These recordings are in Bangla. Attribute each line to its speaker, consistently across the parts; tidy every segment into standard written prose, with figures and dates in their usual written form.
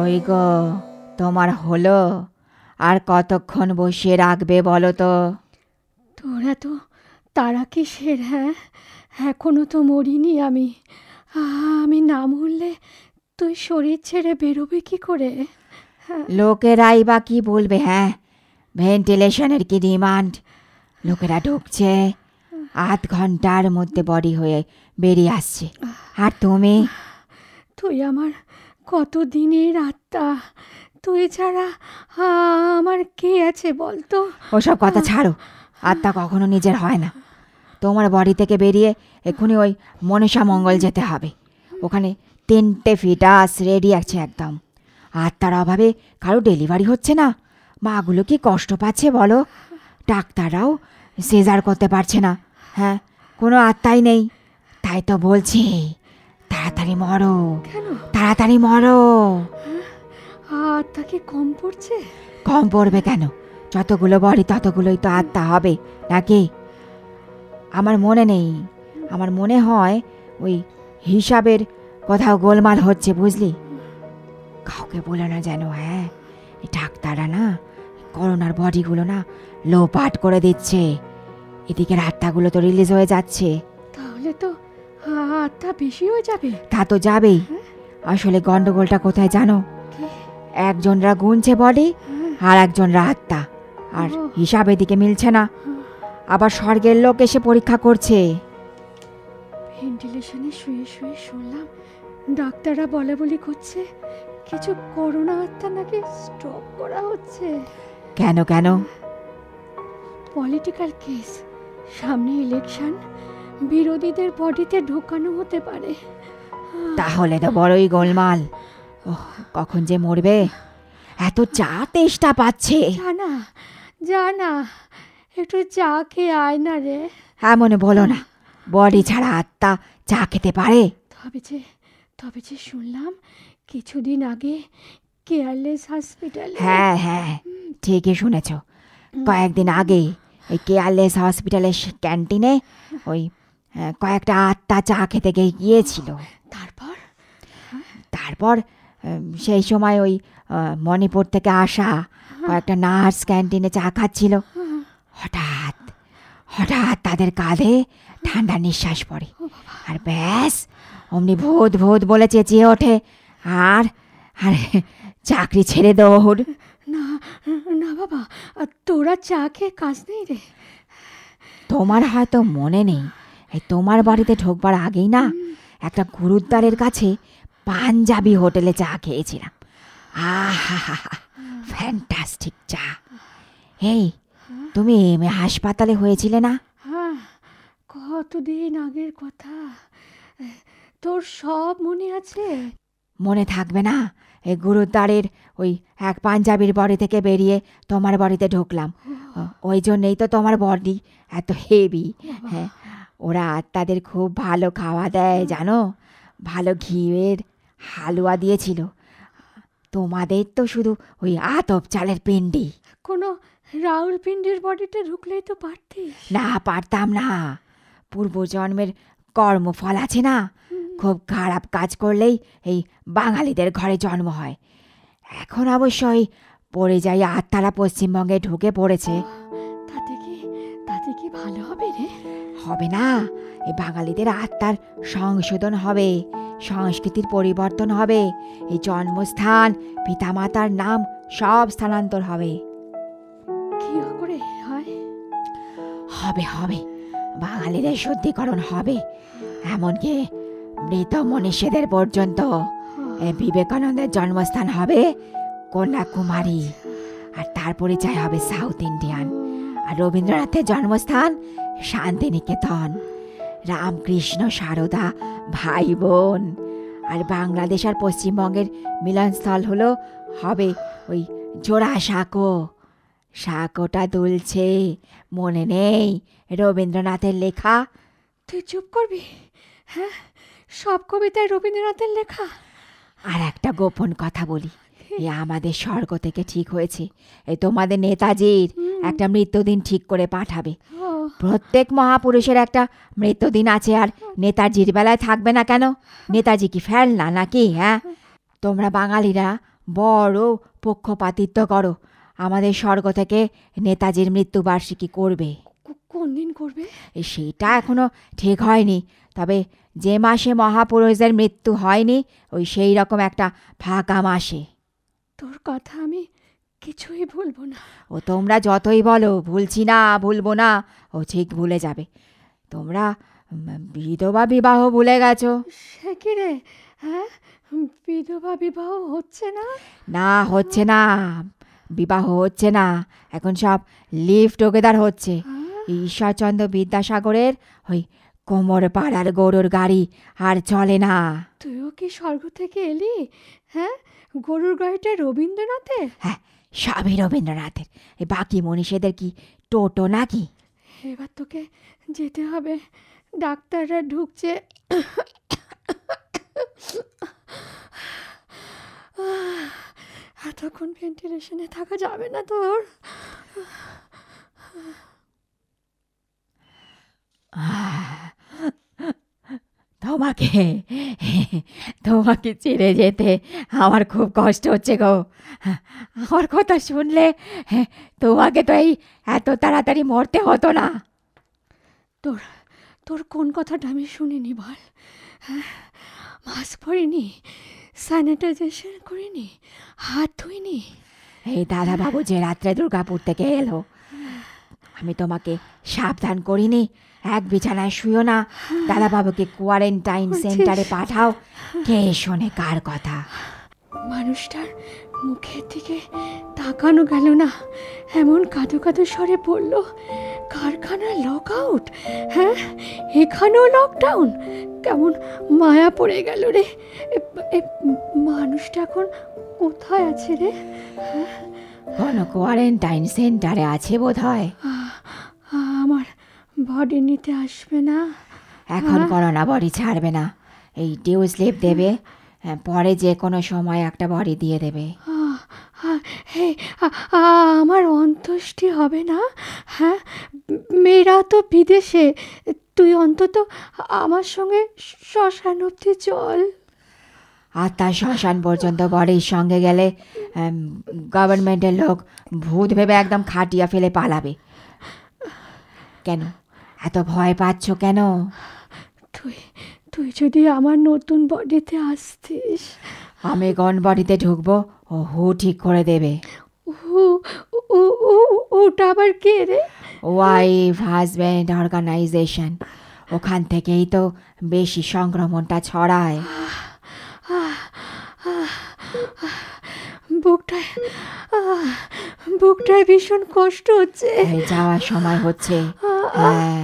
Speaker 1: কই গো, তোমার হলো? আর কতক্ষণ বসিয়ে রাখবে বলো তো?
Speaker 2: তোরা তো তারা কিসের? হ্যাঁ, এখনো তো মরিনি আমি। আমি না মরলে তুই শরীর ছেড়ে বেরোবে কি করে?
Speaker 1: লোকেরাই বা কি বলবে? হ্যাঁ, ভেন্টিলেশনের কি ডিমান্ড? লোকেরা ঢুকছে, 8 ঘন্টার মধ্যে বডি হয়ে বেরিয়ে আসছে, আর তুমি?
Speaker 2: তুই আমার কত দিনের আত্মা, তুই ছাড়া আমার কে আছে বলতো?
Speaker 1: ওসব কথা ছাড়ো, আত্মা কখনো নিজের হয় না। তোমার বডি থেকে বেরিয়ে এক্ষুনি ওই মনসা মঙ্গল যেতে হবে। ওখানে 3টে ফিটাস রেডি আছে একদম। আত্মার অভাবে কারো ডেলিভারি হচ্ছে না। মাগুলো কি কষ্ট পাচ্ছে বলো? ডাক্তাররাও সিজার করতে পারছে না। হ্যাঁ, কোনো আত্মাই নেই। তাই তো বলছি, তাড়াতাড়ি মরো, তাড়াতাড়ি মরো।
Speaker 2: আত্মা কি কম পড়ছে?
Speaker 1: কম পড়বে কেন? যতগুলো বডি ততগুলোই তো আত্মা হবে, নাকি? আমার মনে নেই, আমার মনে হয় ওই হিসাবের কোথাও গোলমাল হচ্ছে, বুঝলি? কাউকে বলে না যেন। হ্যাঁ, এই ডাক্তাররা না করোনার বডিগুলো না লো পাট করে দিচ্ছে। এদিকের আত্মাগুলো তো রিলিজ হয়ে যাচ্ছে।
Speaker 2: তাহলে তো আত্মা বেশি হয়ে যাবে।
Speaker 1: তা তো যাবেই। আসলে গন্ডগোলটা কোথায় জানো? একজনরা গুনছে বডি, আর একজনরা আত্মা, আর হিসাব এদিকে মিলছে না। আবার স্বর্গের লোক এসে পরীক্ষা করছে।
Speaker 2: ভেন্টিলেশনে শুয়ে শুয়ে শুনলাম ডাক্তাররা বলা বলি করছে কিছু করোনা আত্মা নাকি স্ট্রোক করা হচ্ছে।
Speaker 1: কেন কেন?
Speaker 2: পলিটিক্যাল কেস, সামনে ইলেকশন, বিরোধীদের বডিতে ঢোকানো হতে পারে।
Speaker 1: তাহলে তো বড়ই গোলমাল। কখন যে মরবে, এত চা তেষ্টা পাচ্ছে।
Speaker 2: জানা জানা, একটু চা খেয়ে আয় না রে।
Speaker 1: এমন বলো না, বডি ছাড়া আত্মা চা খেতে পারে?
Speaker 2: তবে যে শুনলাম কিছুদিন আগে কেয়ারলেস হসপিটালে।
Speaker 1: হ্যাঁ হ্যাঁ, ঠিকই শুনেছ। কয়েকদিন আগে ওই কেয়ারলেস হসপিটালের ক্যান্টিনে ওই কয়েকটা আত্মা চা খেতে গিয়েছিল। তারপর সেই সময় ওই মণিপুর থেকে আসা কয়েকটা নার্স ক্যান্টিনে চা খাচ্ছিল। হঠাৎ হঠাৎ তাদের কাঁধে ঠান্ডা নিঃশ্বাস পড়ে, আর ব্যাস অমনি ভূত ভূত বলে চেঁচিয়ে ওঠে, আর আর চাকরি ছেড়ে দৌড়।
Speaker 2: না না বাবা, তোরা চা খেয়ে কাজ নেই রে?
Speaker 1: তোমার হয়তো মনে নেই, এই তোমার বাড়িতে ঢোকবার আগেই না একটা গুরুদ্বারের কাছে পাঞ্জাবি হোটেলে চা খেয়েছিলাম। আহা, ফ্যান্টাস্টিক চা। এই, তুমি হাসপাতালে হয়েছিলে না?
Speaker 2: হ্যাঁ, কতদিন আগের কথা, তোর সব মনে আছে?
Speaker 1: মনে থাকবে না? এই গুরুদ্বারের ওই এক পাঞ্জাবির বাড়ি থেকে বেরিয়ে তোমার বাড়িতে ঢুকলাম। ওই জন্যেই তো তোমার বডি এত হেভি। হ্যাঁ, ওরা তাদের খুব ভালো খাওয়া দেয় জানো, ভালো ঘিয়ের হালুয়া দিয়েছিল। তোমাদের তো শুধু ওই আতপ চালের পিন্ডি।
Speaker 2: কোনো রাউল পিন্ডির বডিতে ঢুকলেই তো পারতিস।
Speaker 1: না, পারতাম না। পূর্বজন্মের কর্মফল আছে না, খুব খারাপ কাজ করলেই এই বাঙালিদের ঘরে জন্ম হয়। এখন অবশ্যই পড়ে যাই আত্মারা পশ্চিমবঙ্গে ঢুকে পড়েছে।
Speaker 2: তাতে কি ভালো হবে রে?
Speaker 1: হবে না, এই বাঙালিদের আত্মার সংশোধন হবে, সংস্কৃতির পরিবর্তন হবে, এই জন্মস্থান পিতামাতার নাম সব স্থানান্তর হবে।
Speaker 2: কি করে হয়?
Speaker 1: হবে হবে, বাঙালিদের শুদ্ধিকরণ হবে। এমনকি মৃত মনীষীদের পর্যন্ত বিবেকানন্দের জন্মস্থান হবে কন্যাকুমারী, আর তার পরিচয় হবে সাউথ ইন্ডিয়ান। আর রবীন্দ্রনাথের জন্মস্থান শান্তিনিকেতন। রামকৃষ্ণ সারদা ভাই বোন। আর বাংলাদেশ আর পশ্চিমবঙ্গের মিলনস্থল হবে ওই জোড়াসাঁকো। সাঁকোটা দুলছে, মনে নেই রবীন্দ্রনাথের লেখা?
Speaker 2: তুই চুপ করবি? হ্যাঁ, সব কবিতায় রবীন্দ্রনাথের লেখা।
Speaker 1: আর একটা গোপন কথা বলি, এই আমাদের স্বর্গ থেকে ঠিক হয়েছে এই তোমাদের নেতাজির একটা মৃত্যুদিন ঠিক করে পাঠাবে। প্রত্যেক মহাপুরুষের একটা মৃত্যুদিন আছে, আর নেতাজির বেলায় থাকবে না কেন? নেতাজি কি ফেলনা নাকি? হ্যাঁ, তোমরা বাঙালিরা বড় পক্ষপাতিত্ব করো। আমাদের স্বর্গ থেকে নেতাজির মৃত্যুবার্ষিকী করবে।
Speaker 2: কোন দিন করবে?
Speaker 1: সেটা এখনো ঠিক হয়নি, তবে যে মাসে মহাপুরুষদের মৃত্যু হয়নি ওই সেই রকম একটা ফাঁকা মাসে।
Speaker 2: তোর কথা আমি কিছুই ভুলবো না।
Speaker 1: ও তোমরা যতই বলো ভুলছি না, ভুলবো না, ও ঠিক ভুলে যাবে। তোমরা বিধবা বিবাহ ভুলে গেছো।
Speaker 2: সে কি রে? হ্যাঁ, বিধবা বিবাহ হচ্ছে না?
Speaker 1: না, হচ্ছে না, বিবাহ হচ্ছে না, এখন সব লিভ টুগেদার হচ্ছে। ঈশ্বরচন্দ্র বিদ্যাসাগরের ওই কোমর পাড়ার গরুর গাড়ি আর চলে না।
Speaker 2: তুইও কি স্বর্গ থেকে এলি? হ্যাঁ, গরুর গাড়িটা রবীন্দ্রনাথের?
Speaker 1: হ্যাঁ, সবই রবীন্দ্রনাথের। এই বাকি মনীষীদের কি টোটো নাকি?
Speaker 2: এবার তোকে যেতে হবে, ডাক্তাররা ঢুকছে। এতক্ষণ ভেন্টিলেশনে থাকা যাবে না তোর।
Speaker 1: তোমাকে তোমাকে ছেড়ে যেতে আমার খুব কষ্ট হচ্ছে গো। আমার কথা শুনলে তোমাকে তো এই এত তাড়াতাড়ি মরতে হতো না।
Speaker 2: তোর তোর কোন কথাটা আমি শুনিনি বল? মাস্ক পরিনি, স্যানিটাইজেশন করিনি, হাত ধুইনি।
Speaker 1: এই দাদাবাবু যে রাত্রে দুর্গাপুর থেকে এলো, আমি তোমাকে সাবধান করিনি এক বিছানায় শুয়ো না, দাদাবাবুকে কোয়ারেন্টাইন সেন্টারে পাঠাও। কে শোনে কার কথা?
Speaker 2: মানুষটার মুখের দিকে তাকানো গেল না, এমন কাঁদো কাঁদো স্বরে বলল, কারখানা লক আউট? হ্যাঁ, এখানেও লকডাউন? কেমন মায়া পড়ে গেল রে। মানুষটা এখন কোথায় আছে রে?
Speaker 1: কোনো কোয়ারেন্টাইন সেন্টারে আছে বোধ হয়।
Speaker 2: আমার বডি নিতে আসবে না?
Speaker 1: এখন করোনা বডি ছাড়বে না, এই ডিউ স্লিপ দেবে, পরে যে কোনো সময় একটা বডি দিয়ে দেবে।
Speaker 2: আমার অন্ত্যেষ্টি হবে না? হ্যাঁ, মেয়েরা তো বিদেশে, তুই অন্তত আমার সঙ্গে শ্মশান অব্দি চল।
Speaker 1: আত্মা শ্মশান পর্যন্ত বডির সঙ্গে গেলে গভর্নমেন্টের লোক ভূত ভেবে একদম খাটিয়া ফেলে পালাবে। কেন এত ভয় পাচ্ছ কেন?
Speaker 2: তুই যদি আমার নতুন বডিতে আসতিস।
Speaker 1: আমি কোন বডিতে ঢুকবো ও হু ঠিক করে দেবে।
Speaker 2: ওটা আবার কে রে?
Speaker 1: ওয়াইফ হাজব্যান্ড অর্গানাইজেশন, ওখান থেকেই তো বেশি সংক্রমণটা ছড়ায়।
Speaker 2: বুকটায় ভীষণ কষ্ট হচ্ছে।
Speaker 1: যাওয়ার সময় হচ্ছে। হ্যাঁ,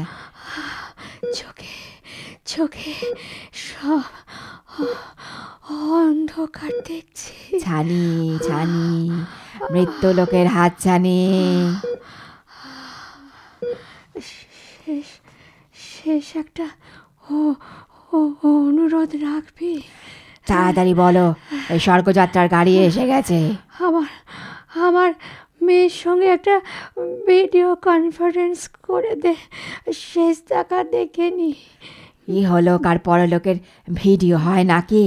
Speaker 2: চোখে সব অন্ধকার দেখছি।
Speaker 1: ছানি ছানি, মৃত্যু লোকের হাত ছানি।
Speaker 2: শেষ একটা অনুরোধ রাখবি?
Speaker 1: তাড়াতাড়ি বলো, এই স্বর্গযাত্রার গাড়ি এসে গেছে।
Speaker 2: আমার মেয়ের সঙ্গে একটা ভিডিও কনফারেন্স করে দে, শেষ দেখা দেখে নি।
Speaker 1: ইহলোক আর পরলোকের ভিডিও হয় নাকি?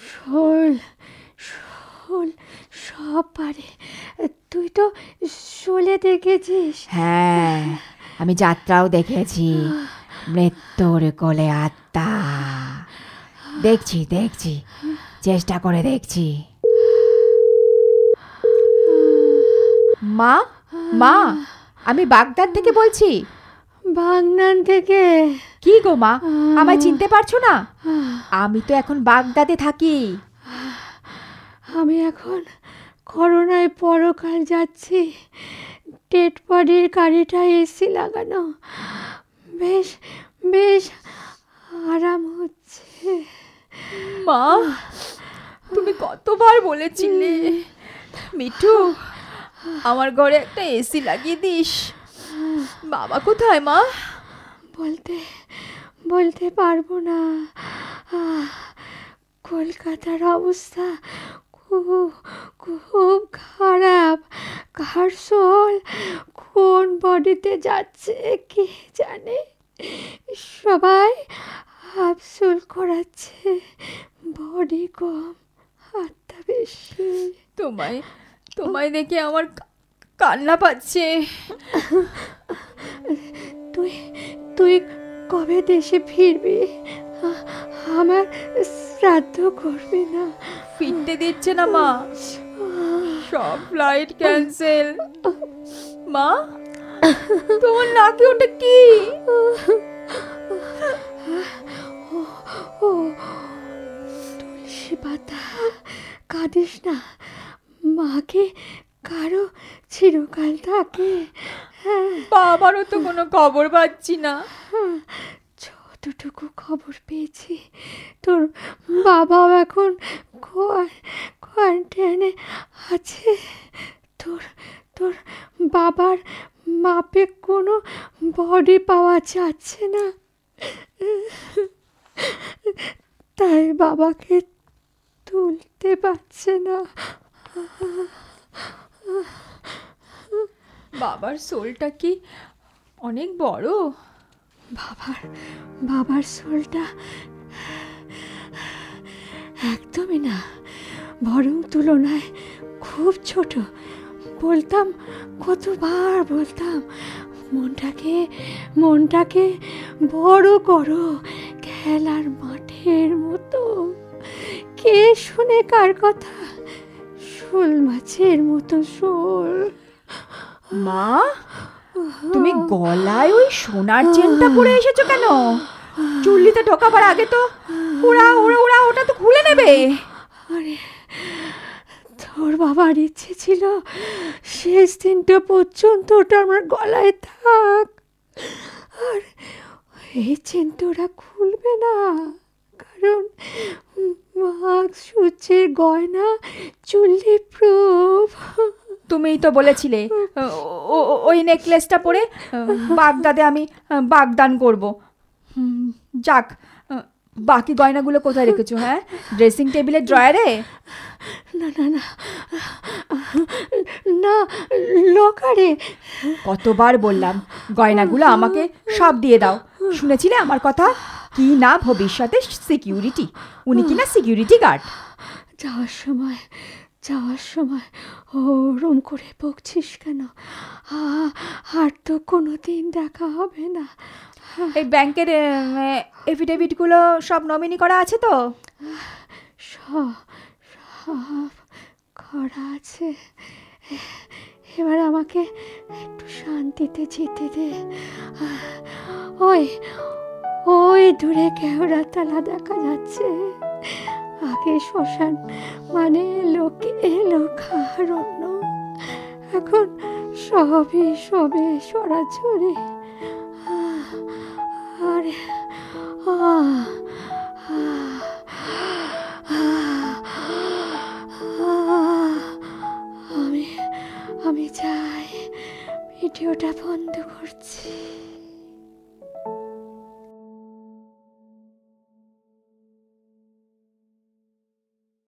Speaker 2: শোল সব পারে। তুই তো শোলে দেখেছিস?
Speaker 1: হ্যাঁ, আমি যাত্রাও দেখেছি। মৃত্যুর কোলে আত্মা। দেখছি চেষ্টা করে দেখছি। মা, আমি বাগদাদ থেকে বলছি।
Speaker 2: বাগনান থেকে?
Speaker 1: কি গো মা, আমায় চিনতে পারছো না? আমি তো এখন বাগদাদে থাকি।
Speaker 2: আমি এখন করোনায় পরকাল যাচ্ছি। ডেড বডির গাড়িটা এসি লাগানো, বেশ আরাম হচ্ছে।
Speaker 1: মা, তুমি কতবার বলেছিলে মিঠু আমার ঘরে একটা এসি লাগিয়ে দিস। বাবা কোথায় মা?
Speaker 2: বলতে পারবো না। কলকাতার অবস্থা খুব খারাপ। কার সোল কোন বডিতে যাচ্ছে কে জানে। সবাই আফসোল করাচ্ছে, বডি কম, আত্মা ব্যথা বেশি।
Speaker 1: তোমায় তোমায় দেখে আমার কান্না পাচ্ছে।
Speaker 2: তুই তুই কবে দেশে ফিরবি? আমার শ্রাদ্ধ করবি না?
Speaker 1: ফিরতে দিচ্ছে না মা, সব ফ্লাইট ক্যান্সেল। মা, তোমার নাকে ওটা কি?
Speaker 2: ও তুলসী পাতা। কাঁদিস না, মাকে কারো চিরকাল থাকে।
Speaker 1: বাবারও তো কোনো খবর পাচ্ছি না।
Speaker 2: যতটুকু খবর পেয়েছি, তোর বাবাও এখন কোয়ারেন্টাইনে আছে। তোর তোর বাবার মাপে কোনো বডি পাওয়া যাচ্ছে না, তাই বাবাকে তুলতে পারছে না।
Speaker 1: বাবার সোলটা কি অনেক বড়?
Speaker 2: বাবার সোলটা একদমই না, বরং তুলনায় খুব ছোট। কতবার বলতাম, মনটাকে বড় করো, খেলার মাঠের মতো। কে শুনে কার কথা? শোল মাছের মতো শোল।
Speaker 1: মা, তুমি গলায় ওই সোনার চেনটা পরে এসেছো কেন? চুল্লিতে ঢোকাবার আগে তো ওরা ওটা তো খুলে নেবে।
Speaker 2: আরে, তোর বাবার ইচ্ছে ছিল শেষ দিনটা পর্যন্ত ওটা আমার গলায় থাক, আর এই চেনটা ওরা খুলবে না, কারণ মাস্ক, সূর্যের গয়না, চুল্লি প্রুফ।
Speaker 1: তুমিই তো বলেছিলে ওই নেকলেসটা পরে বাগদাদে আমি বাগদান করব। যাক, বাকি গয়নাগুলো কোথায় রেখেছো? হ্যাঁ, ড্রেসিং টেবিলের ড্রয়ারে?
Speaker 2: না না না না, লকারে।
Speaker 1: কতবার বললাম গয়নাগুলো আমাকে সব দিয়ে দাও, শুনেছিলে আমার কথা? কি না ভবিষ্যতে সিকিউরিটি, উনি কি না সিকিউরিটি গার্ড।
Speaker 2: যাওয়ার সময় ওরম করে বকছিস কেন? আর তো কোনো দিন দেখা হবে না।
Speaker 1: এই ব্যাংকের এফিডেভিটগুলো সব নমিনি করা আছে তো?
Speaker 2: সব করা আছে। এবার আমাকে একটু শান্তিতে যেতে দে। ওই দূরে কেওড়াতলা দেখা যাচ্ছে। আগে শ্মশান মানে লোকারণ্য, এখন সবে সরাসরি। আরে আমি যাই, ভিডিওটা বন্ধ করছি।